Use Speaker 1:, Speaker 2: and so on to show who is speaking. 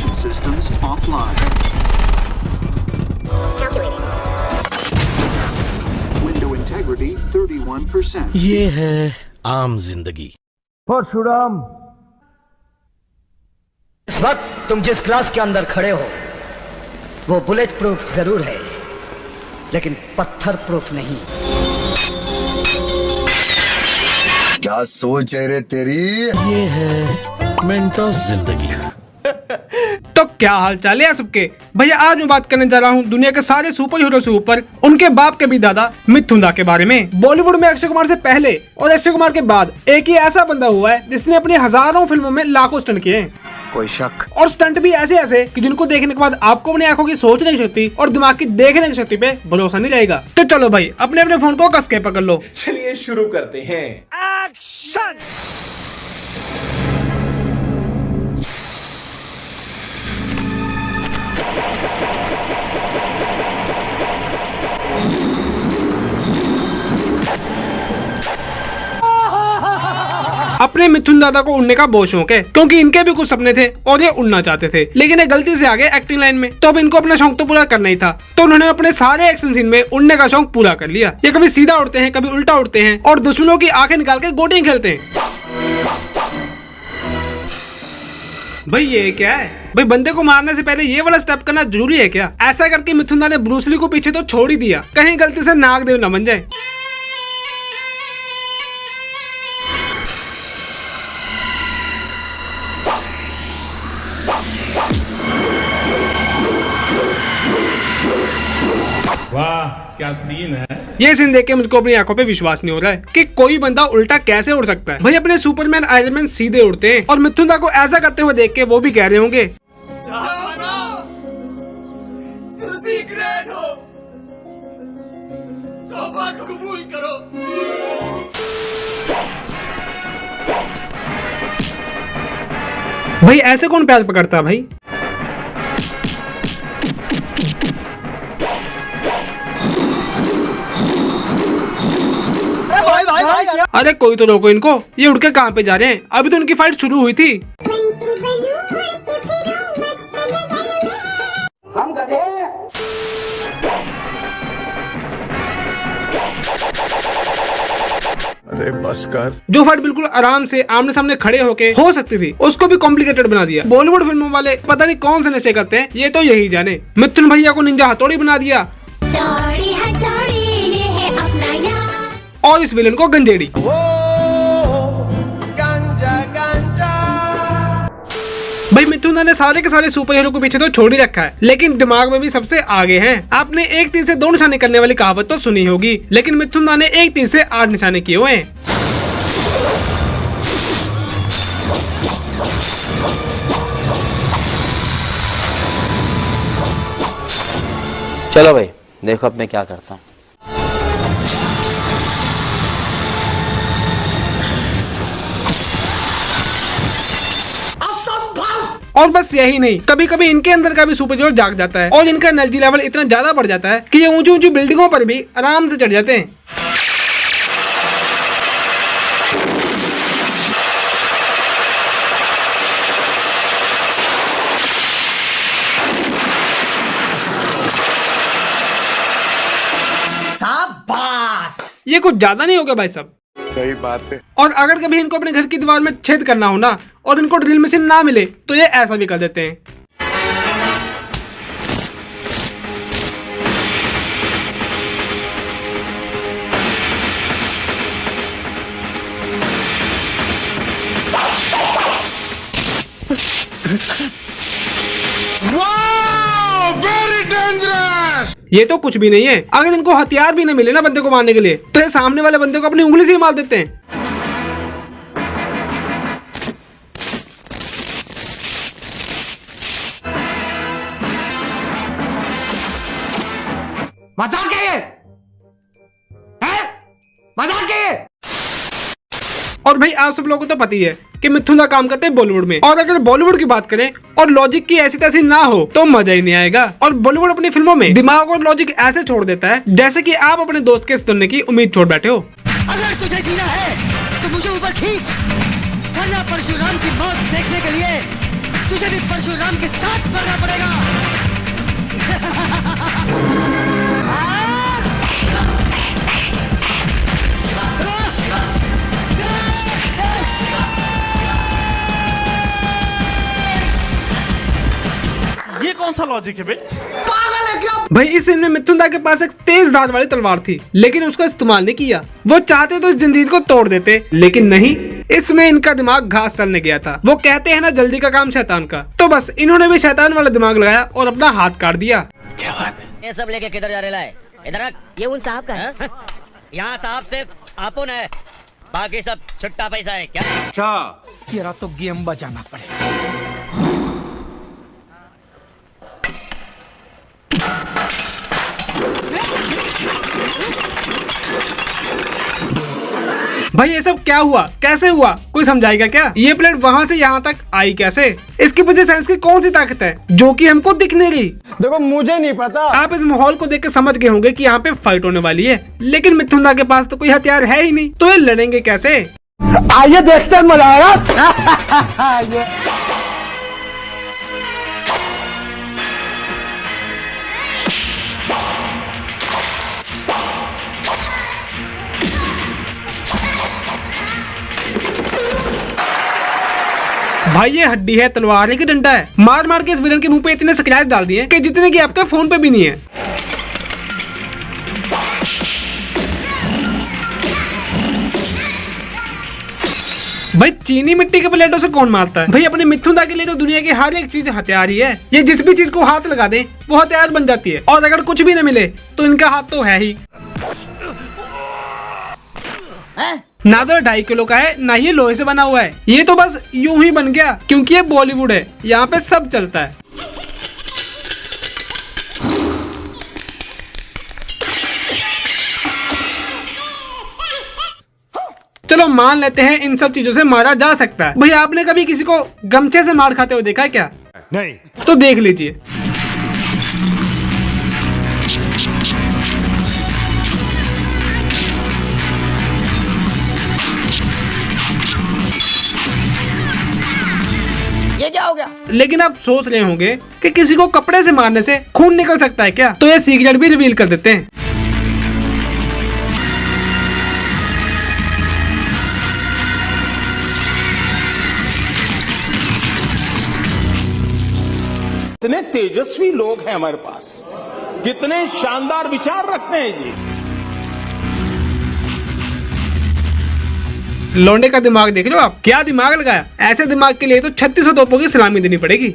Speaker 1: Navigation systems offline.
Speaker 2: Calculating.
Speaker 1: Window integrity 31%.
Speaker 3: ये है आम जिंदगी।
Speaker 4: परशुराम,
Speaker 5: इस वक्त तुम जिस क्लास के अंदर खड़े हो वो बुलेट प्रूफ जरूर है, लेकिन पत्थर प्रूफ नहीं।
Speaker 6: क्या सोच है रे तेरी?
Speaker 3: ये है मेंटोस जिंदगी।
Speaker 7: तो क्या हाल चाल है सबके। भैया आज मैं बात करने जा रहा हूँ दुनिया के सारे सुपर हीरो से ऊपर उनके बाप के भी दादा मिथुन दा के बारे में। बॉलीवुड में अक्षय कुमार से पहले और अक्षय कुमार के बाद एक ही ऐसा बंदा हुआ है जिसने अपनी हजारों फिल्मों में लाखों स्टंट किए हैं।
Speaker 5: कोई शक?
Speaker 7: और स्टंट भी ऐसे ऐसे कि जिनको देखने के बाद आपको अपनी आंखों की सोचने की शक्ति और दिमाग की देखने की शक्ति पे भरोसा नहीं रहेगा। तो चलो भाई अपने अपने फोन को कस के पकड़ लो।
Speaker 8: चलिए शुरू करते हैं। एक्शन।
Speaker 7: अपने मिथुन दादा को उड़ने का बहुत शौक है, क्योंकि इनके भी कुछ सपने थे और ये उड़ना चाहते थे, लेकिन ये गलती से आ गए एक्टिंग लाइन में। तो अब इनको अपना शौक तो पूरा करना ही था, तो उन्होंने अपने सारे एक्शन सीन में उड़ने का शौक पूरा कर लिया। ये कभी सीधा उड़ते हैं, कभी उल्टा उड़ते हैं और दुश्मनों की आंखें निकाल के गोटियां खेलते हैं। भाई ये क्या है? भाई बंदे को मारने से पहले ये वाला स्टेप करना जरूरी है क्या? ऐसा करके मिथुन दा ने ब्रूस ली को पीछे तो छोड़ ही दिया, कहीं गलती से नागदेव न बन जाए।
Speaker 8: वाह क्या सीन है।
Speaker 7: ये सीन देख के मुझको अपनी आंखों पे विश्वास नहीं हो रहा है कि कोई बंदा उल्टा कैसे उड़ सकता है। भाई अपने सुपरमैन आयरन मैन सीधे उड़ते हैं और मिथुन दा को ऐसा करते हुए देख के वो भी कह रहे होंगे
Speaker 8: कबूल करो।
Speaker 7: भाई ऐसे कौन प्यार पकड़ता है भाई? अरे कोई तो रोको इनको, ये उड़ के कहाँ पे जा रहे हैं? अभी तो उनकी फाइट शुरू हुई थी।
Speaker 6: अरे बस कर।
Speaker 7: जो फाइट बिल्कुल आराम से आमने सामने खड़े होके हो सकती थी, उसको भी कॉम्प्लिकेटेड बना दिया। बॉलीवुड फिल्मों वाले पता नहीं कौन से नशे करते हैं, ये तो यही जाने। मिथुन भैया को निंजा हथौड़ी बना दिया और इस विलन को गंजेड़ी। भाई मिथुन दा ने सारे के सारे सुपर हीरो को पीछे तो छोड़ ही रखा है, लेकिन दिमाग में भी सबसे आगे हैं। आपने एक तीर से 2 निशाने करने वाली कहावत तो सुनी होगी, लेकिन मिथुन दा ने एक तीर से 8 निशाने किए हुए हैं।
Speaker 9: चलो भाई देखो अब मैं क्या करता हूँ।
Speaker 7: और बस यही नहीं, कभी कभी इनके अंदर का भी सुपर हीरो जाग जाता है और इनका एनर्जी लेवल इतना ज्यादा बढ़ जाता है कि ये ऊंची ऊंची बिल्डिंगों पर भी आराम से चढ़ जाते हैं।
Speaker 5: शाबाश!
Speaker 7: ये कुछ ज्यादा नहीं हो गया भाई साहब?
Speaker 6: सही बात है।
Speaker 7: और अगर कभी इनको अपने घर की दीवार में छेद करना हो ना और इनको ड्रिल मशीन ना मिले तो ये ऐसा भी कर देते हैं।
Speaker 6: Very dangerous.
Speaker 7: ये तो कुछ भी नहीं है। अगर इनको हथियार भी न मिले ना बंदे को मारने के लिए, तो ये सामने वाले बंदे को अपनी उंगली से ही मार देते हैं।
Speaker 5: मजाक है ये? मजाक है ये?
Speaker 7: और भाई आप सब लोगों को तो पता ही है कि मिथुन दा काम करते हैं बॉलीवुड में, और अगर बॉलीवुड की बात करें और लॉजिक की ऐसी तैसी ना हो तो मजा ही नहीं आएगा। और बॉलीवुड अपनी फिल्मों में दिमाग और लॉजिक ऐसे छोड़ देता है जैसे कि आप अपने दोस्त के सुनने की उम्मीद छोड़ बैठे हो।
Speaker 5: अगर तुझे जीना है तो मुझे ऊपर खींच, वरना परशुराम की मौत देखने के लिए तुझे भी परशुराम के साथ मरना पड़ेगा।
Speaker 8: ये कौन सा लॉजिक है बे?
Speaker 7: भाई इस सीन में मिथुन दा के पास एक तेज धार वाली तलवार थी, लेकिन उसका इस्तेमाल नहीं किया। वो चाहते तो इस जंजीर को तोड़ देते, लेकिन नहीं, इसमें इनका दिमाग घास चलने गया था। वो कहते हैं ना, जल्दी का काम शैतान का। तो बस इन्होंने भी शैतान वाला दिमाग लगाया और अपना हाथ काट दिया।
Speaker 3: क्या बात है?
Speaker 2: ये सब लेके किधर जा रहे है? इधर आ, ये उन साहब का है। यहाँ साहब सिर्फ आपुन है, बाकी सब छुट्टा पैसा है क्या?
Speaker 8: अच्छा,
Speaker 4: तेरा तो गेम बजाना पड़ेगा।
Speaker 7: भाई ये सब क्या हुआ, कैसे हुआ, कोई समझाएगा क्या? ये प्लेट वहाँ से यहाँ तक आई कैसे? इसके पीछे साइंस की कौन सी ताकत है जो कि हमको दिख नहीं रही?
Speaker 4: देखो मुझे नहीं पता।
Speaker 7: आप इस माहौल को देख के समझ गए होंगे कि यहाँ पे फाइट होने वाली है, लेकिन मिथुन दा के पास तो कोई हथियार है ही नहीं, तो ये लड़ेंगे कैसे?
Speaker 4: आइए देखते हैं, मजा आएगा।
Speaker 7: भाई ये हड्डी है, तलवार है कि डंडा है? मार मार के इस विलन के मुंह पे इतने स्क्रैच डाल दिए कि जितने कि आपके फोन पे भी नहीं है। भाई चीनी मिट्टी के प्लेटों से कौन मारता है? भाई अपने मिथुन दा के लिए तो दुनिया की हर एक चीज हथियार ही है। ये जिस भी चीज को हाथ लगा दे वो हथियार बन जाती है, और अगर कुछ भी न मिले तो इनका हाथ तो है ही। ना तो 2.5 किलो का है, ना ये लोहे से बना हुआ है। ये तो बस यूं ही बन गया, क्योंकि ये बॉलीवुड है, यहाँ पे सब चलता है। चलो मान लेते हैं इन सब चीजों से मारा जा सकता है। भाई आपने कभी किसी को गमछे से मार खाते हुए देखा है क्या?
Speaker 8: नहीं।
Speaker 7: तो देख लीजिए।
Speaker 2: ये क्या हो गया?
Speaker 7: लेकिन आप सोच रहे होंगे कि किसी को कपड़े से मारने से खून निकल सकता है क्या? तो ये सीक्रेट भी रिवील कर देते हैं।
Speaker 8: कितने तेजस्वी लोग हैं हमारे पास, कितने शानदार विचार रखते हैं जी।
Speaker 7: लौंडे का दिमाग देख लो आप, क्या दिमाग लगाया। ऐसे दिमाग के लिए तो 3600 तोपों की सलामी देनी पड़ेगी।